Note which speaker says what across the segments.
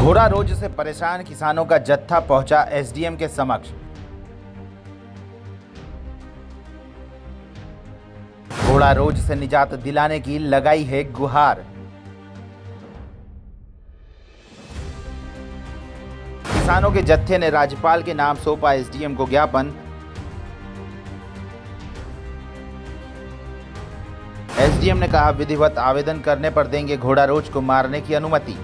Speaker 1: घोड़ा रोज से परेशान किसानों का जत्था पहुंचा एसडीएम के समक्ष। घोड़ा रोज से निजात दिलाने की लगाई है गुहार। किसानों के जत्थे ने राज्यपाल के नाम सौंपा एसडीएम को ज्ञापन। एसडीएम ने कहा विधिवत आवेदन करने पर देंगे घोड़ा रोज को मारने की अनुमति।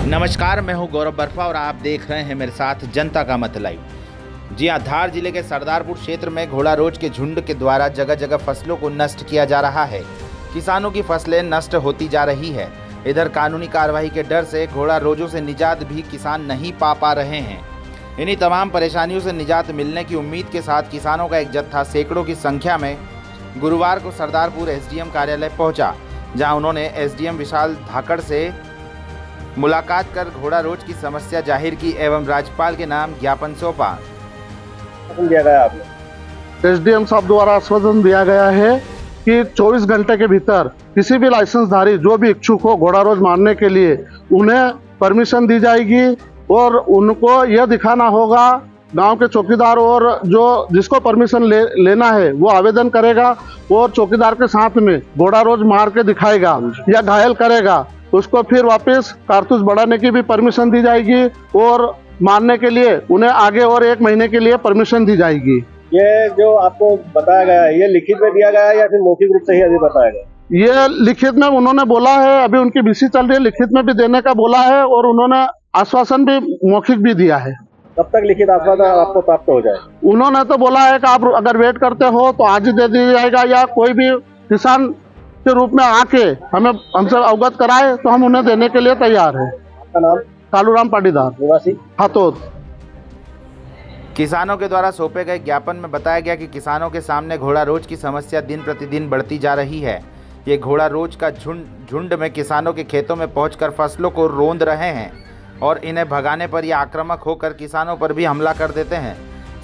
Speaker 1: नमस्कार, मैं हूं गौरव बर्फा और आप देख रहे हैं मेरे साथ जनता का मत लाइव। जी हां, धार जिले के सरदारपुर क्षेत्र में घोड़ा रोज के झुंड के द्वारा जगह जगह फसलों को नष्ट किया जा रहा है। किसानों की फसलें नष्ट होती जा रही है। इधर कानूनी कार्रवाई के डर से घोड़ा रोजों से निजात भी किसान नहीं पा रहे हैं। इन्हीं तमाम परेशानियों से निजात मिलने की उम्मीद के साथ किसानों का एक जत्था सैकड़ों की संख्या में गुरुवार को सरदारपुर एसडीएम कार्यालय पहुंचा, जहां उन्होंने एसडीएम विशाल धाकड़ से मुलाकात कर घोड़ा रोज की समस्या जाहिर की एवं राज्यपाल के नाम ज्ञापन सौंपा।
Speaker 2: दिया गया आपने
Speaker 3: एसडीएम साहब द्वारा आश्वासन दिया गया है कि 24 घंटे के भीतर किसी भी लाइसेंसधारी जो भी इच्छुक हो घोड़ा रोज मारने के लिए उन्हें परमिशन दी जाएगी और उनको यह दिखाना होगा, गांव के चौकीदार और जो जिसको परमिशन लेना है वो आवेदन करेगा और चौकीदार के साथ में घोड़ा रोज मार के दिखाएगा या घायल करेगा, उसको फिर वापस कारतूस बढ़ाने की भी परमिशन दी जाएगी और मारने के लिए उन्हें आगे और 1 महीने के लिए परमिशन दी जाएगी।
Speaker 2: ये जो आपको बताया गया है ये लिखित में दिया गया है या फिर मौखिक रूप से ही अभी बताया गया?
Speaker 3: ये लिखित में उन्होंने बोला है, अभी उनकी बीसी चल रही है, लिखित में भी देने का बोला है और उन्होंने आश्वासन भी मौखिक भी दिया है।
Speaker 2: कब तक लिखित आश्वासन आपको प्राप्त हो जाए?
Speaker 3: उन्होंने तो बोला है कि आप अगर वेट करते हो तो आज ही दे दिया जाएगा या कोई भी किसान के रूप में आके हमसे अवगत कराए तो हम उन्हें देने के लिए तैयार है।
Speaker 2: आपका नाम?
Speaker 3: कालूराम पाटीदार,
Speaker 2: निवासी
Speaker 3: हाथोद।
Speaker 1: किसानों के द्वारा सौंपे गए ज्ञापन में बताया गया कि किसानों के सामने घोड़ा रोज की समस्या दिन प्रतिदिन बढ़ती जा रही है। ये घोड़ा रोज का झुंड में किसानों के खेतों में पहुंचकर फसलों को रौंद रहे हैं और इन्हें भगाने पर ये आक्रामक होकर किसानों पर भी हमला कर देते हैं।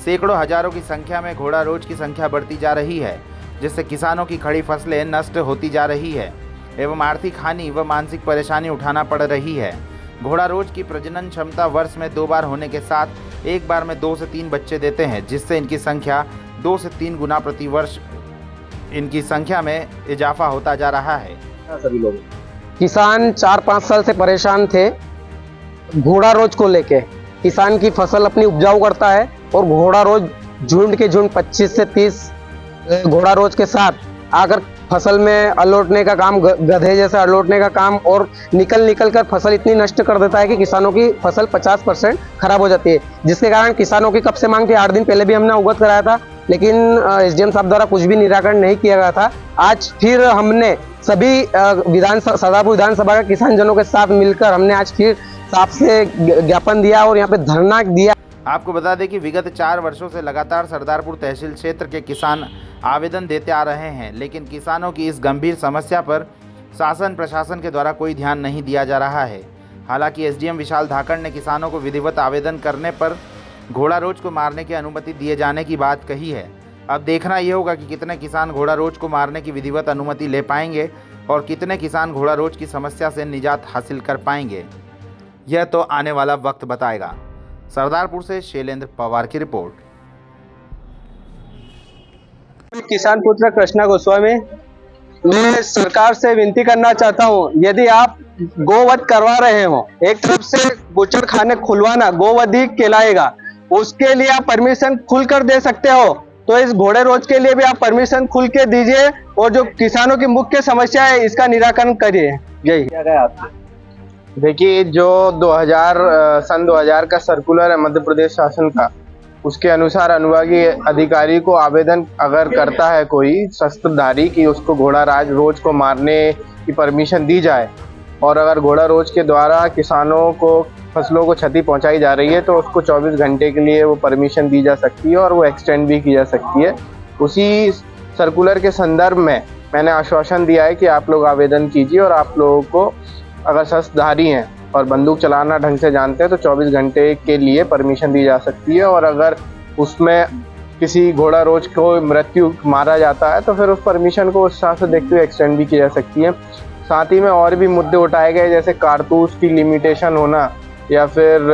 Speaker 1: सैकड़ों हजारों की संख्या में घोड़ा रोज की संख्या बढ़ती जा रही है, जिससे किसानों की खड़ी फसलें नष्ट होती जा रही है एवं आर्थिक हानि व मानसिक परेशानी उठाना पड़ रही है। घोड़ा रोज की प्रजनन क्षमता वर्ष में 2 बार होने के साथ एक बार में 2 से 3 बच्चे देते हैं, जिससे इनकी संख्या 2 से 3 गुना प्रति वर्ष इनकी संख्या में इजाफा होता जा रहा है।
Speaker 2: सभी लोग
Speaker 4: किसान 4-5 साल से परेशान थे घोड़ा रोज को लेके। किसान की फसल अपनी उपजाऊ करता है और घोड़ा रोज झुंड के झुंड 25 से 30 घोड़ा रोज के साथ आकर फसल में अलोटने का काम, गधे जैसा अलोटने का काम और निकल कर फसल इतनी नष्ट कर देता है कि किसानों की फसल 50% खराब हो जाती है, जिसके कारण किसानों की कब से मांग थी। 8 दिन पहले भी हमने अवगत कराया था, लेकिन एसडीएम साहब द्वारा कुछ भी निराकरण नहीं किया गया था। आज फिर हमने सभी सरदारपुर विधानसभा के किसान जनों के साथ मिलकर हमने आज फिर साहब से ज्ञापन दिया और यहाँ पे धरना दिया।
Speaker 1: आपको बता दें कि विगत 4 वर्षों से लगातार सरदारपुर तहसील क्षेत्र के किसान आवेदन देते आ रहे हैं, लेकिन किसानों की इस गंभीर समस्या पर शासन प्रशासन के द्वारा कोई ध्यान नहीं दिया जा रहा है। हालांकि एसडीएम विशाल धाकड़ ने किसानों को विधिवत आवेदन करने पर घोड़ा रोज को मारने की अनुमति दिए जाने की बात कही है। अब देखना ये होगा कि कितने किसान घोड़ा रोज को मारने की विधिवत अनुमति ले पाएंगे और कितने किसान घोड़ा रोज की समस्या से निजात हासिल कर पाएंगे, यह तो आने वाला वक्त बताएगा। सरदारपुर से शैलेंद्र पवार की रिपोर्ट।
Speaker 4: किसान पुत्र कृष्णा गोस्वामी, मैं सरकार से विनती करना चाहता हूं, यदि आप गोवध करवा रहे हो, एक तरफ से बुचड़ खाने खुलवाना गोवध ही कहलाएगा, उसके लिए आप परमिशन खुलकर दे सकते हो, तो इस घोड़े रोज के लिए भी आप परमिशन खुल के दीजिए और जो किसानों की मुख्य समस्या है इसका निराकरण करिए। जय हिंद।
Speaker 5: देखिए, जो सन 2000 का सर्कुलर है मध्य प्रदेश शासन का, उसके अनुसार अनुभागीय अधिकारी को आवेदन अगर करता है कोई शस्त्रधारी कि उसको घोड़ा रोज को मारने की परमिशन दी जाए और अगर घोड़ा रोज के द्वारा किसानों को फसलों को क्षति पहुंचाई जा रही है तो उसको 24 घंटे के लिए वो परमिशन दी जा सकती है और वो एक्सटेंड भी की जा सकती है। उसी सर्कुलर के संदर्भ में मैंने आश्वासन दिया है कि आप लोग आवेदन कीजिए और आप लोगों को अगर शस्त्रधारी हैं और बंदूक चलाना ढंग से जानते हैं तो 24 घंटे के लिए परमिशन दी जा सकती है और अगर उसमें किसी घोड़ा रोज को मृत्यु मारा जाता है तो फिर उस परमिशन को उस हिसाब से देखते हुए एक्सटेंड भी की जा सकती है। साथ ही में और भी मुद्दे उठाए गए, जैसे कारतूस की लिमिटेशन होना या फिर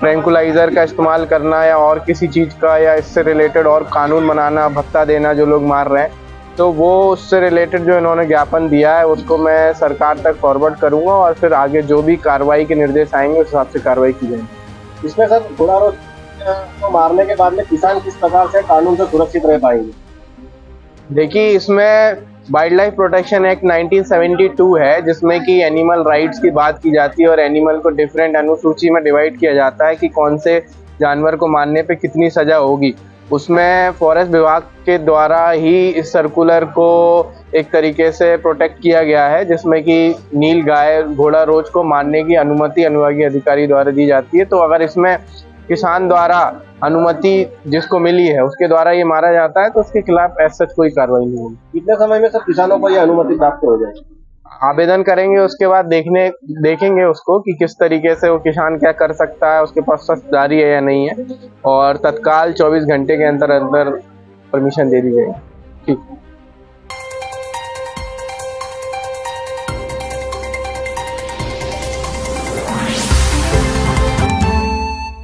Speaker 5: ट्रैंकुलाइजर का इस्तेमाल करना या और किसी चीज़ का, या इससे रिलेटेड और कानून बनाना, भत्ता देना जो लोग मार रहे हैं। तो वो उससे रिलेटेड जो इन्होंने ज्ञापन दिया है उसको मैं सरकार तक फॉरवर्ड करूंगा और फिर आगे जो भी कार्रवाई के निर्देश आएंगे उस हिसाब से कार्रवाई की जाएगी।
Speaker 2: इसमें सर घोड़ा रोज को मारने के बाद में किसान किस प्रकार से कानून से सुरक्षित रह पाएंगे?
Speaker 5: देखिए, इसमें वाइल्ड लाइफ प्रोटेक्शन एक्ट 1972 है, जिसमें कि एनिमल राइट्स की बात की जाती है और एनिमल को डिफरेंट अनुसूची में डिवाइड किया जाता है कि कौन से जानवर को मारने पे कितनी सज़ा होगी। उसमें फॉरेस्ट विभाग के द्वारा ही इस सर्कुलर को एक तरीके से प्रोटेक्ट किया गया है, जिसमें कि नील गाय, घोड़ा रोज को मारने की अनुमति अनुभागीय अधिकारी द्वारा दी जाती है। तो अगर इसमें किसान द्वारा अनुमति जिसको मिली है उसके द्वारा ये मारा जाता है तो उसके खिलाफ ऐसा कोई कार्रवाई नहीं होगी।
Speaker 2: कितने समय में सब किसानों को ये अनुमति प्राप्त हो जाएगी?
Speaker 5: आवेदन करेंगे, उसके बाद देखेंगे उसको कि किस तरीके से वो किसान क्या कर सकता है, उसके पास शस्त्रधारी है या नहीं है, और तत्काल 24 घंटे के अंदर अंदर परमिशन दे दी जाएगी। ठीक।